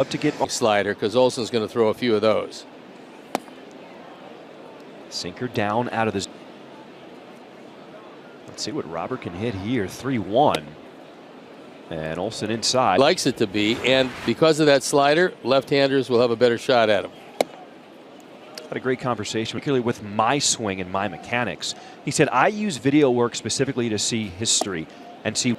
Up to get slider because Olson's going to throw a few of those. Sinker down out of this. Let's see what Robert can hit here. 3-1. And Olson inside. Likes it to be, and because of that slider, left-handers will have a better shot at him. Had a great conversation, particularly with my swing and my mechanics. He said, I use video work specifically to see history and see.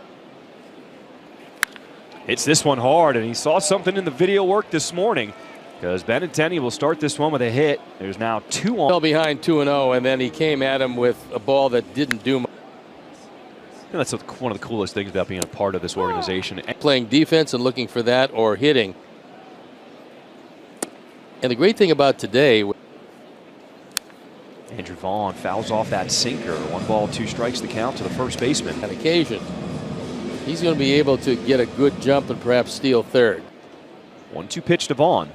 Hits this one hard, and he saw something in the video work this morning because Benintendi will start this one with a hit. There's now 2 on. Fell behind 2-0, and then he came at him with a ball that didn't do much. And that's one of the coolest things about being a part of this organization. Playing defense and looking for that or hitting. And the great thing about today. Andrew Vaughn fouls off that sinker. 1 ball, 2 strikes the count to the first baseman. On occasion, he's going to be able to get a good jump and perhaps steal third. 1-2 pitch to Vaughn.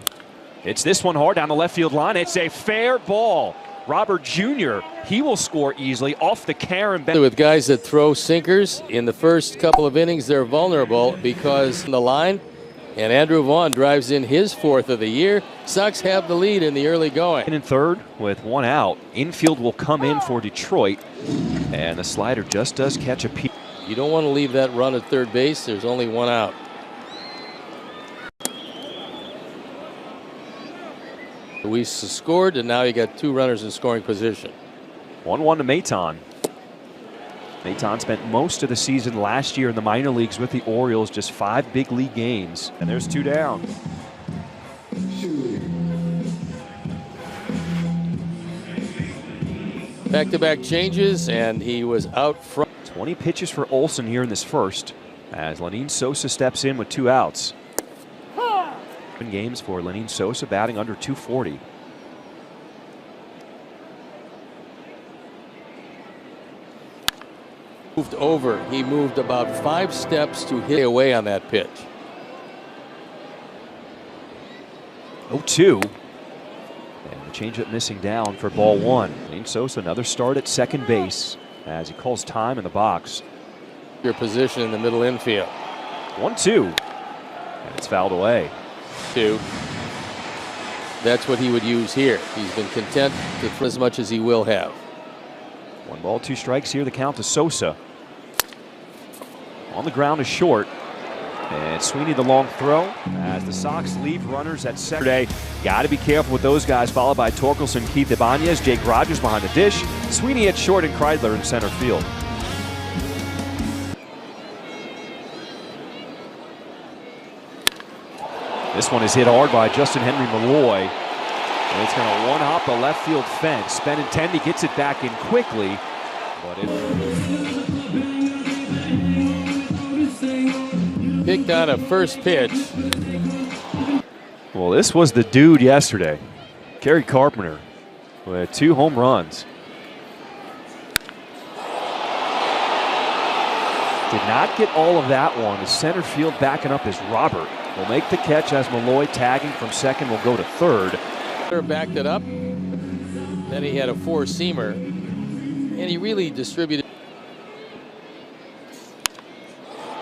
It's this one hard down the left field line. It's a fair ball. Robert Jr., he will score easily off the Karen. With guys that throw sinkers in the first couple of innings, they're vulnerable because the line. And Andrew Vaughn drives in his 4th of the year. Sox have the lead in the early going. In third with 1 out. Infield will come in for Detroit. And the slider just does catch a peak. You don't want to leave that run at third base. There's only 1 out. Luis scored, and now you got 2 runners in scoring position. 1-1 to Maton. Maton spent most of the season last year in the minor leagues with the Orioles, just 5 big league games. And there's 2 down. Back-to-back changes, and he was out front. 20 pitches for Olson here in this first, as Lenin Sosa steps in with 2 outs. Games for Lenin Sosa, batting under 240. Moved over. He moved about 5 steps to hit away on that pitch. 0-2. And the changeup missing down for ball 1. Lenin Sosa, another start at second base as he calls time in the box. Your position in the middle infield. 1-2. And it's fouled away. 2. That's what he would use here. He's been content to throw as much as he will have. 1 ball, 2 strikes here. The count to Sosa. On the ground is short. And Sweeney the long throw as the Sox leave runners at second. Got to be careful with those guys, followed by Torkelson, Keith Ibanez, Jake Rogers behind the dish. Sweeney at short and Kreidler in center field. This one is hit hard by Justin Henry Malloy. And it's going to one-hop the left field fence. Benintendi gets it back in quickly. But picked on a first pitch. Well, this was the dude yesterday. Kerry Carpenter with 2 home runs. Did not get all of that one. The center field backing up is Robert. Will make the catch as Malloy tagging from second will go to third. Backed it up. Then he had a 4-seamer. And he really distributed.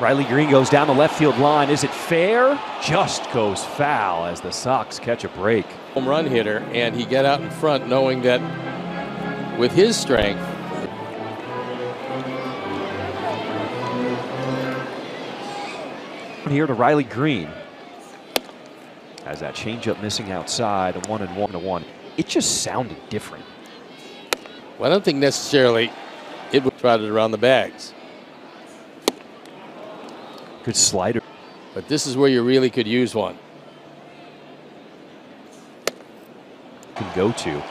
Riley Green goes down the left field line. Is it fair? Just goes foul as the Sox catch a break. Home run hitter, and he got out in front knowing that with his strength. Here to Riley Green. As that changeup missing outside, a 1-1. It just sounded different. Well, I don't think necessarily it was trotted around the bags. Good slider. But this is where you really could use one. Can go to.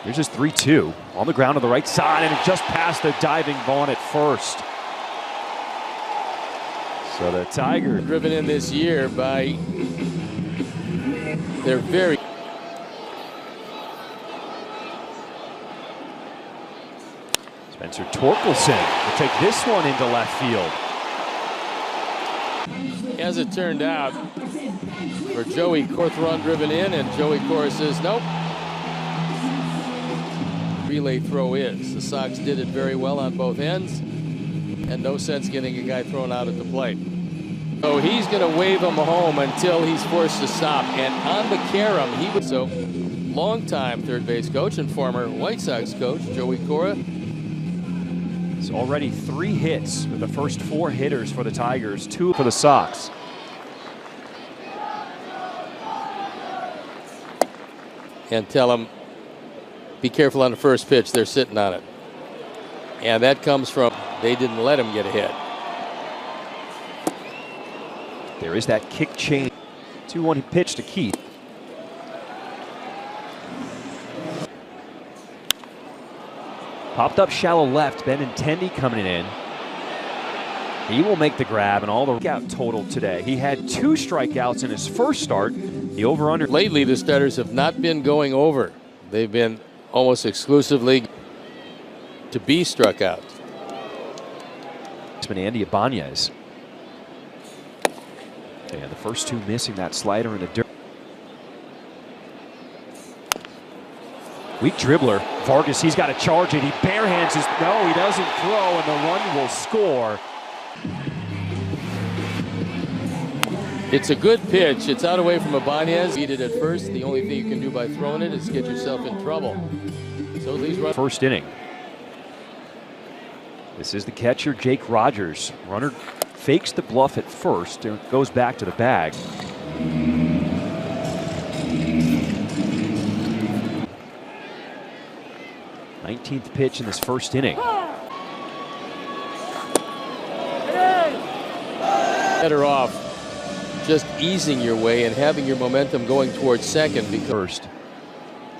Here's his 3-2 on the ground to the right side, and it just passed the diving Vaughn at first. So the Tiger driven in this year by their very. Spencer Torkelson will take this one into left field. As it turned out, for Joey, 4th run driven in, and Joey Cora says nope. Relay throw is. The Sox did it very well on both ends, and no sense getting a guy thrown out at the plate. So he's going to wave him home until he's forced to stop. And on the carom, he was so longtime third base coach and former White Sox coach Joey Cora. It's already 3 hits with the first 4 hitters for the Tigers, 2 for the Sox. And tell him, be careful on the first pitch. They're sitting on it. And that comes from they didn't let him get ahead. There is that kick change. 2-1 pitch to Keith. Popped up shallow left. Benintendi coming in. He will make the grab, and all the strikeout total today. He had 2 strikeouts in his first start. The over-under. Lately, the starters have not been going over. They've been almost exclusively to be struck out. It's been Andy Ibanez. And the first 2 missing that slider in the dirt. Weak dribbler. Vargas, he's got to charge it. He barehands his. No, he doesn't throw, and the run will score. It's a good pitch. It's out away from Ibanez. Beat it at first. The only thing you can do by throwing it is get yourself in trouble. So at least first inning. This is the catcher, Jake Rogers. Runner fakes the bluff at first and goes back to the bag. Nineteenth pitch in this first inning. Better off just easing your way and having your momentum going towards second. Because first.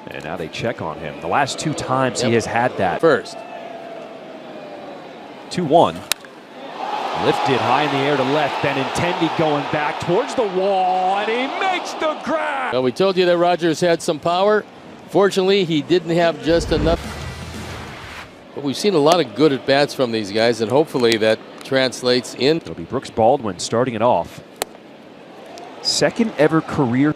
And now they check on him. The last 2 times he has had that. First. 2-1. Lifted high in the air to left. Benintendi going back towards the wall, and he makes the grab. Well, we told you that Rogers had some power. Fortunately, he didn't have just enough. But we've seen a lot of good at-bats from these guys, and hopefully that translates in. It'll be Brooks Baldwin starting it off. Second ever career.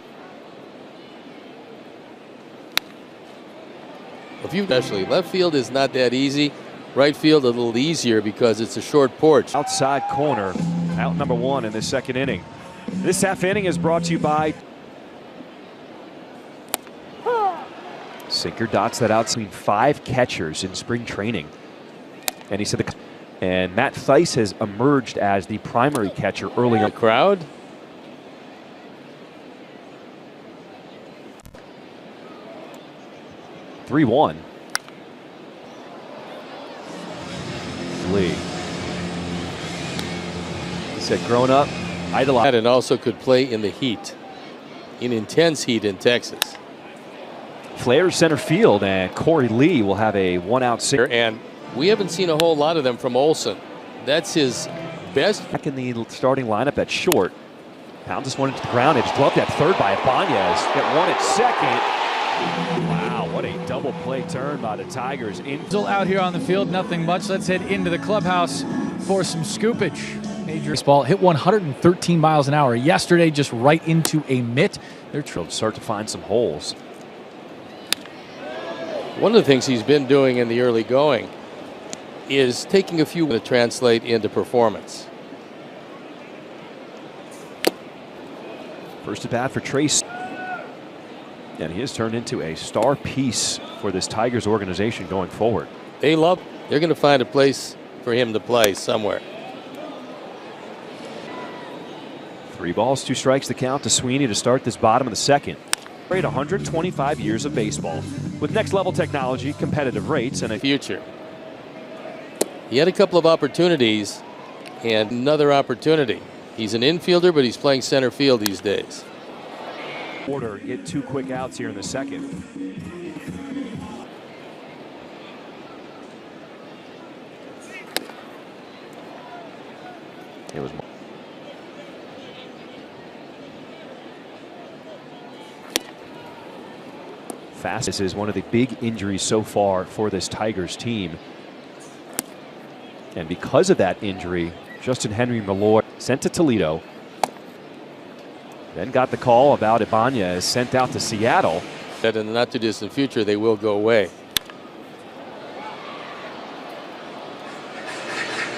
Especially left field is not that easy. Right field a little easier because it's a short porch. Outside corner, out number 1 in the second inning. This half inning is brought to you by Sinker. Dots that out between 5 catchers in spring training. And he said and Matt Theis has emerged as the primary catcher early on. The crowd. (3-1). Lee. He said, growing up, idolized. And also could play in the heat, in intense heat in Texas. Flair center field, and Corey Lee will have a 1-out single. And we haven't seen a whole lot of them from Olsen. That's his best. Back in the starting lineup at short. Pounds this one into the ground. It's gloved at third by Ibanez. Got 1 at second. Wow, what a double play turn by the Tigers. Still out here on the field, nothing much. Let's head into the clubhouse for some scoopage. Major baseball hit 113 miles an hour yesterday, just right into a mitt. They're trying to start to find some holes. One of the things he's been doing in the early going is taking a few to translate into performance. First at bat for Trace. And he has turned into a star piece for this Tigers organization going forward. They're going to find a place for him to play somewhere. 3 balls, 2 strikes the count to Sweeney to start this bottom of the second. 125 years of baseball with next level technology, competitive rates, and a future. He had a couple of opportunities and another opportunity. He's an infielder, but he's playing center field these days. Order, get 2 quick outs here in the second. It was fast. This is one of the big injuries so far for this Tigers team. And because of that injury, Justin Henry Malloy sent to Toledo. Then got the call about Ibanez sent out to Seattle. That in the not too distant future they will go away.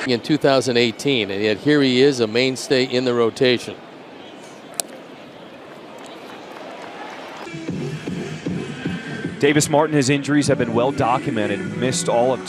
in 2018, and yet here he is, a mainstay in the rotation. Davis Martin, his injuries have been well documented. Missed all of